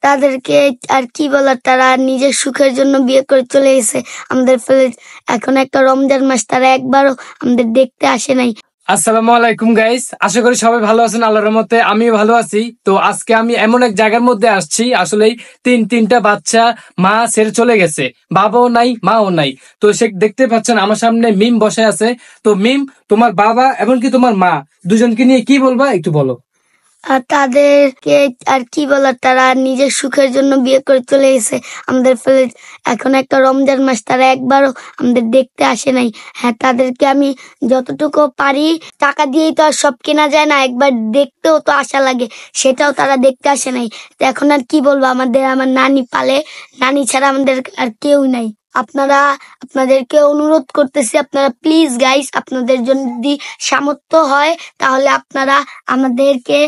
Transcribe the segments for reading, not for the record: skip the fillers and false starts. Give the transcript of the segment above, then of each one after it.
তাদেরকে আর কি বলার, তারা নিজের সুখের জন্য বিয়ে করে চলে গেছে আমাদের ফেলে। এখন একটা রমজান মাস, তারা একবারও আমাদের দেখতে আসে নাই। আসসালামু আলাইকুম গাইস, আশা করি সবাই ভালো আছেন। আল্লাহর রহমতে আমি ভালো আছি। তো আজকে আমি এমন এক জায়গার মধ্যে আসছি, আসলে তিনটা বাচ্চা মা ছেড়ে চলে গেছে, বাবাও নাই মাও নাই। তো সে দেখতে পাচ্ছেন আমার সামনে মিম বসে আছে। তো মিম, তোমার বাবা এমনকি তোমার মা দুজনকে নিয়ে কি বলবা একটু বলো। আর তাদেরকে আর কি বলার, তারা নিজের সুখের জন্য বিয়ে করে চলে গেছে আমাদের ফেলে। এখন একটা রমজান মাস, তারা একবারও আমাদের দেখতে আসে নাই। হ্যাঁ, তাদেরকে আমি যতটুকু পারি, টাকা দিয়েই তো আর সব কেনা যায় না, একবার দেখতেও তো আশা লাগে, সেটাও তারা দেখতে আসে নাই। তো এখন আর কি বলবো, আমার নানি পালে, নানি ছাড়া আমাদের আর কেউ নাই। আপনাদেরকে অনুরোধ করতেছি, আপনারা প্লিজ গাইস, আপনাদের যদি সামর্থ্য হয় তাহলে আপনারা আমাদেরকে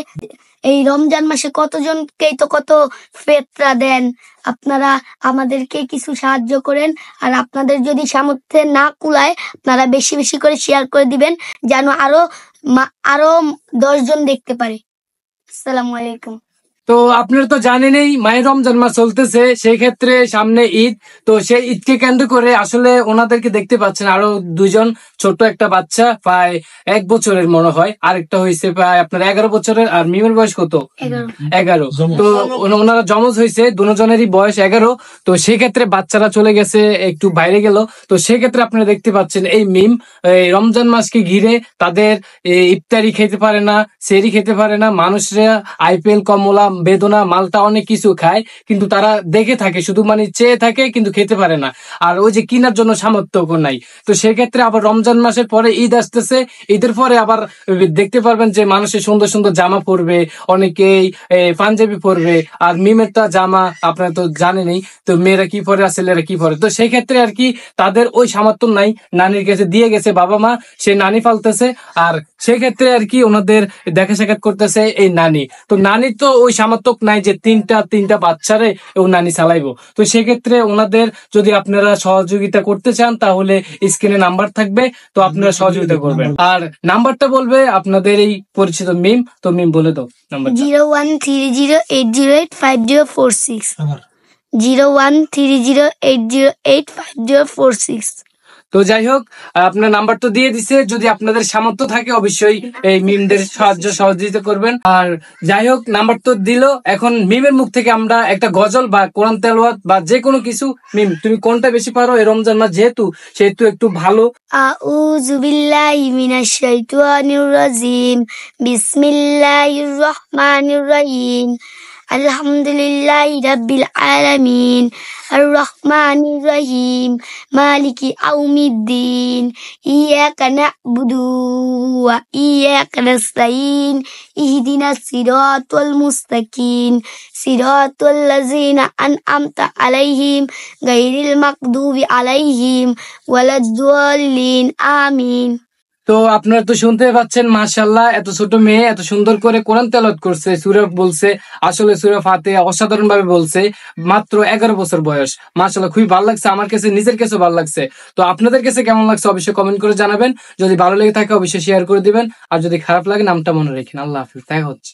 এই রমজান মাসে কতজনকেই তো কত ফেতরা দেন, আপনারা আমাদেরকে কিছু সাহায্য করেন। আর আপনাদের যদি সামর্থ্যে না কুলায়, আপনারা বেশি বেশি করে শেয়ার করে দিবেন, যেন আরো 10 জন দেখতে পারে। আসসালামু আলাইকুম। তো আপনারা তো জানেনই মায়ের রমজান মাস চলতেছে, সেই ক্ষেত্রে সামনে ঈদ। তো সেই ঈদকে কেন্দ্র করে আসলে ওনাদেরকে দেখতে পাচ্ছেন আরো দুজন ছোট একটা বাচ্চা, প্রায় 1 বছরের মনে হয়, আরেকটা হয়েছে প্রায় আপনার 11 বছরের। আর মিমের বয়স কত? 11। তো ওনারা জমজ হয়েছে, দুজনেরই বয়স 11। তো সেই ক্ষেত্রে বাচ্চারা চলে গেছে, একটু বাইরে গেল। তো সেই ক্ষেত্রে আপনারা দেখতে পাচ্ছেন এই মিম এই রমজান মাসকে ঘিরে তাদের ইফতারি খেতে পারে না, সেরি খেতে পারে না। মানুষরা আইপিএল, কমলা, বেদনা, মালটা অনেক কিছু খায়, কিন্তু তারা দেখে থাকে, শুধু মানে চেয়ে থাকে, কিন্তু খেতে পারে না। আর ওই যে কেনার জন্য সামর্থ্য নাই। তো সেক্ষেত্রে আবার রমজান মাসের পরে ঈদ আসতেছে, ঈদের পরে আবার দেখতে পারবেন যে মানুষের সুন্দর সুন্দর জামা পরবে, অনেকেই পাঞ্জাবি পরবে। আর মিমেরটা জামা আপনারা তো জানেনই, তো মেয়েরা কি পরে আর ছেলেরা কি পরে। তো সেই ক্ষেত্রে আর কি তাদের ওই সামর্থ্য নাই, নানির কাছে দিয়ে গেছে বাবা মা, সে নানি পালতেছে। আর সেক্ষেত্রে আর কি ওনাদের দেখা সাক্ষাৎ করতেছে এই নানি। তো নানির তো ওই সামর্থ্য নাই যে তিনটা বাচ্চারে ও নানি চালাইবো। তো সেক্ষেত্রে ওনাদের যদি আপনারা সহযোগিতা করতে চান, তাহলে স্ক্রিনে নাম্বার থাকবে, তো আপনারা সহযোগিতা করবেন। আর নাম্বারটা বলবে আপনাদের এই পরিচিত মিম। তো মিম বলে দাও নাম্বার। 0130808504 0130808504। তো যাই হোক, আপনার নাম্বার তো দিয়ে দিছে, যদি আপনাদের সামর্থ্য থাকে অবশ্যই এই মিমদের সহযোগিতা করবেন। আর যাই হোক, নাম্বার তো দিল, এখন মিমের মুখ থেকে আমরা একটা গজল বা কোরআন তেলাওয়াত বা যে কোনো কিছু। মিম, তুমি কোনটা বেশি পারো এই রমজান মাস সেহেতু একটু ভালো। আউযু বিল্লাহি মিনাশ শাইতানির রাজিম। বিসমিল্লাহির রহমানির রহিম। আলহামদুলিল্লাহি রাব্বিল আলামিন। আর রহমানির রহিম। মালিকি ইয়াউমিদ্দিন। ইয়াকা না'বুদু ওয়া ইয়াকা নাস্তাইন। ইহদিনাস সিরাতাল মুস্তাকিম। সিরাতাল লাযিনা আন'আমতা আলাইহিম গায়রিল মাগদুবি আলাইহিম ওয়ালাদ-দাল্লিন। আমিন। তো আপনারা তো শুনতে পাচ্ছেন, মাশাআল্লাহ, এত ছোট মেয়ে এত সুন্দর করে কোরআন তেলাওয়াত করছে, সূরা বলছে, আসলে সূরা ফাতিহা অসাধারণ ভাবে বলছে, মাত্র 11 বছর বয়স। মাশাআল্লাহ, খুবই ভালো লাগছে, আমার কাছে নিজের কাছে ভালো লাগছে। তো আপনাদের কাছে কেমন লাগছে অবশ্যই কমেন্ট করে জানাবেন। যদি ভালো লেগে থাকে অবশ্যই শেয়ার করে দিবেন, আর যদি খারাপ লাগে নামটা মনে রাখেন। আল্লাহ হাফেজ, দেখা হচ্ছে।